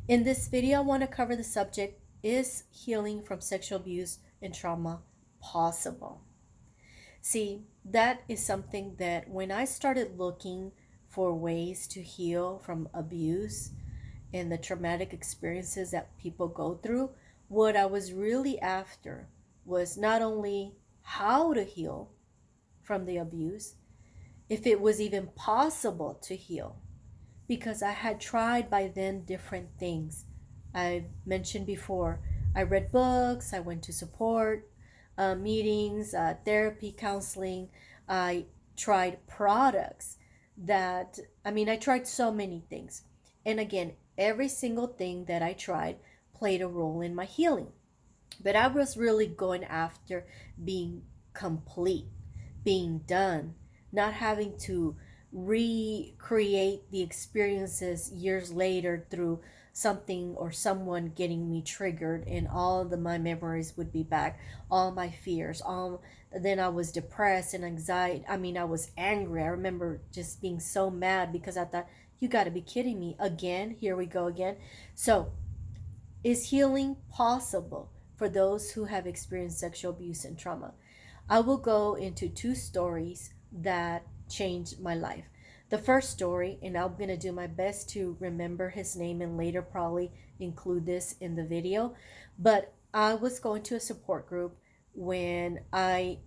In this video, I want to cover the subject: is healing from sexual abuse and trauma possible? See, that is something that when I started looking for ways to heal from abuse and the traumatic experiences that people go through, what I was really after was not only how to heal from the abuse, if it was even possible to heal, because I had tried by then different things. I mentioned before, I read books, I went to support meetings, therapy, counseling. I tried products that, I tried so many things. And again, every single thing that I tried played a role in my healing. But I was really going after being complete, being done, not having to recreate the experiences years later through something or someone getting me triggered, and all of my memories would be back, all my fears, all. Then I was depressed and anxiety. I was angry. I remember just being so mad because I thought, you got to be kidding me again. Here we go again. So is healing possible for those who have experienced sexual abuse and trauma? I will go into two stories that changed my life. The first story, and I'm going to do my best to remember his name and later probably include this in the video, but I was going to a support group when I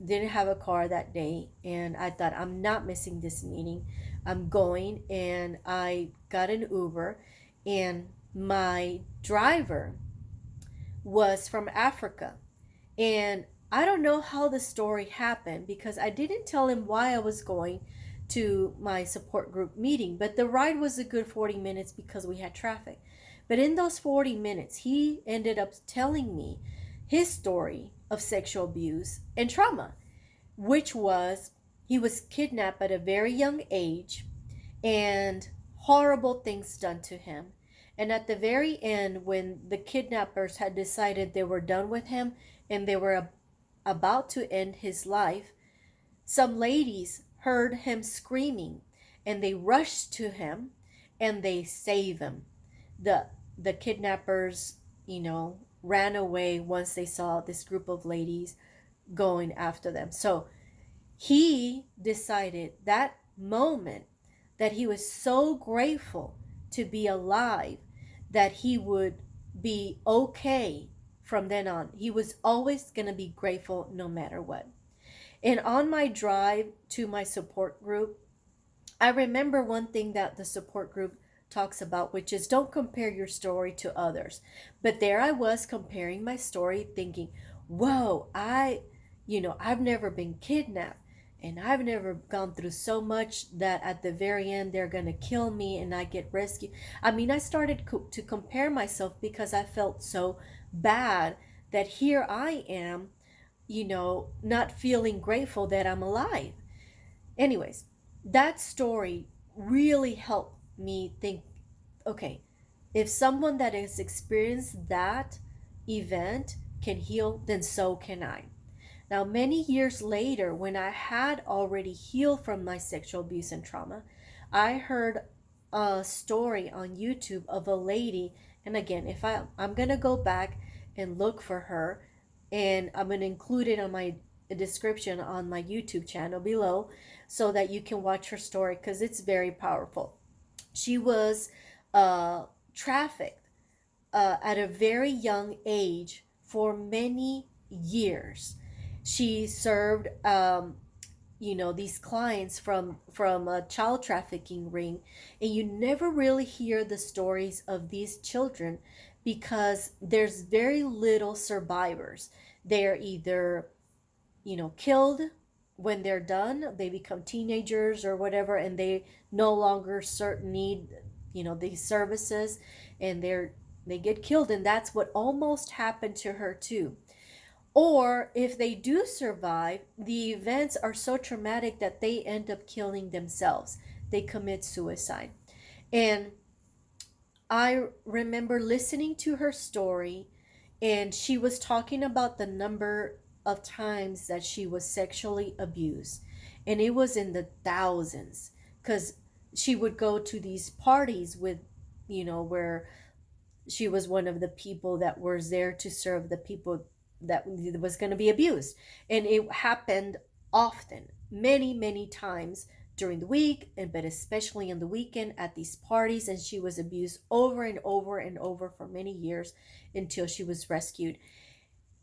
didn't have a car that day, and I thought, I'm not missing this meeting. I'm going, and I got an Uber, and my driver was from Africa. And I don't know how the story happened because I didn't tell him why I was going to my support group meeting, but the ride was a good 40 minutes because we had traffic. But in those 40 minutes, he ended up telling me his story of sexual abuse and trauma, which was he was kidnapped at a very young age and horrible things done to him. And at the very end, when the kidnappers had decided they were done with him and they were about to end his life, some ladies heard him screaming and they rushed to him and they saved him. The the kidnappers, ran away once they saw this group of ladies going after them. So he decided that moment that he was so grateful to be alive that he would be okay from then on. He was always going to be grateful no matter what. And on my drive to my support group, I remember one thing that the support group talks about, which is don't compare your story to others. But there I was comparing my story, thinking, whoa, I've never been kidnapped. And I've never gone through so much that at the very end they're going to kill me and I get rescued. I started to compare myself because I felt so bad that here I am, not feeling grateful that I'm alive. Anyways, that story really helped me think, okay, if someone that has experienced that event can heal, then so can I. Now, many years later, when I had already healed from my sexual abuse and trauma, I heard a story on YouTube of a lady. And again, if I'm going to go back and look for her, and I'm going to include it on my description on my YouTube channel below so that you can watch her story because it's very powerful. She was trafficked at a very young age for many years. She served these clients from a child trafficking ring, and you never really hear the stories of these children because there's very little survivors. They're either killed when they're done, they become teenagers or whatever, and they no longer need these services, and they get killed. And that's what almost happened to her too. Or if they do survive, the events are so traumatic that they end up killing themselves. They commit suicide. And I remember listening to her story, and she was talking about the number of times that she was sexually abused. And it was in the thousands because she would go to these parties with, where she was one of the people that was there to serve the people that was going to be abused. And it happened often, many times during the week, and but especially on the weekend at these parties. And she was abused over and over and over for many years until she was rescued.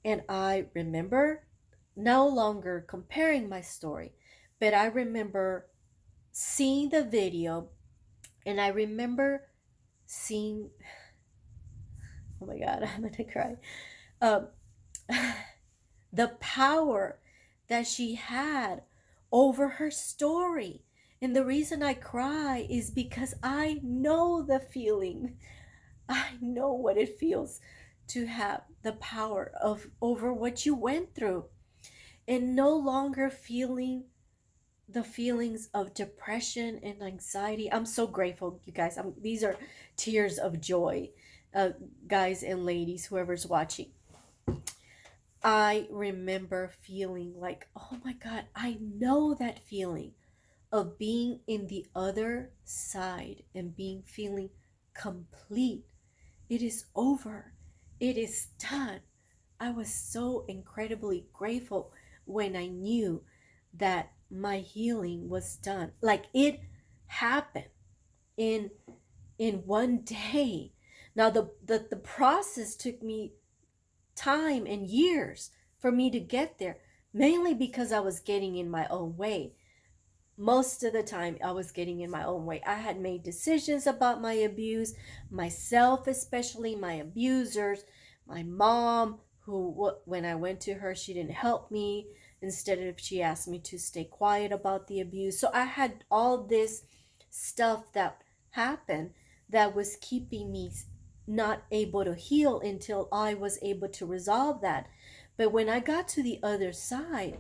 And I remember no longer comparing my story, but I remember seeing the video, and I remember seeing, oh my God, I'm gonna cry. Um, the power that she had over her story. And the reason I cry is because I know the feeling. I know what it feels to have the power of over what you went through, and no longer feeling the feelings of depression and anxiety. I'm so grateful, you guys. These are tears of joy, guys and ladies, whoever's watching. I remember feeling like, oh my God, I know that feeling of being in the other side and being feeling complete. It is over. It is done. I was so incredibly grateful when I knew that my healing was done. Like it happened in one day. Now the process took me time and years for me to get there, mainly because I was getting in my own way. Most of the time, I was getting in my own way. I had made decisions about my abuse, myself, especially my abusers, my mom, who, when I went to her, she didn't help me. Instead of, she asked me to stay quiet about the abuse. So I had all this stuff that happened that was keeping me not able to heal until I was able to resolve that. But when I got to the other side,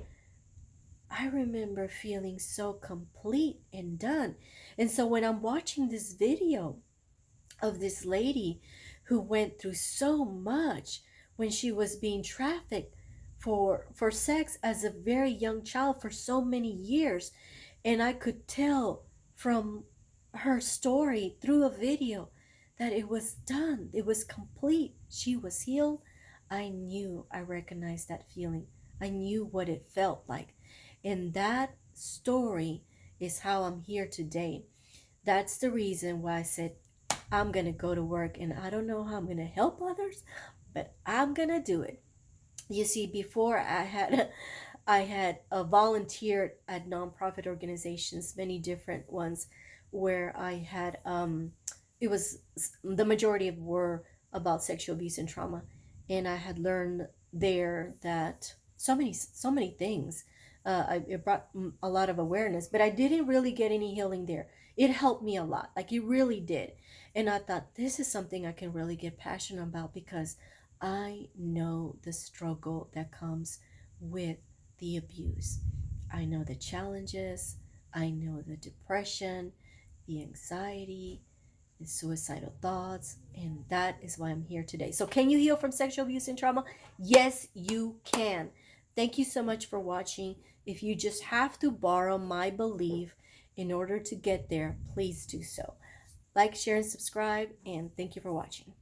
I remember feeling so complete and done. And so when I'm watching this video of this lady who went through so much when she was being trafficked for sex as a very young child for so many years, and I could tell from her story through a video that it was done, it was complete, she was healed. I knew, I recognized that feeling. I knew what it felt like. And that story is how I'm here today. That's the reason why I said I'm going to go to work, and I don't know how I'm going to help others, but I'm going to do it. You see, before I had volunteered at nonprofit organizations, many different ones, where I had it was, the majority of were about sexual abuse and trauma, and I had learned there that so many things. It brought a lot of awareness, but I didn't really get any healing there. It helped me a lot, like it really did. And I thought, this is something I can really get passionate about, because I know the struggle that comes with the abuse. I know the challenges, I know the depression, the anxiety, the suicidal thoughts, and that is why I'm here today. So, can you heal from sexual abuse and trauma? Yes, you can. Thank you so much for watching. If you just have to borrow my belief in order to get there, please do so. Like, share, and subscribe, and thank you for watching.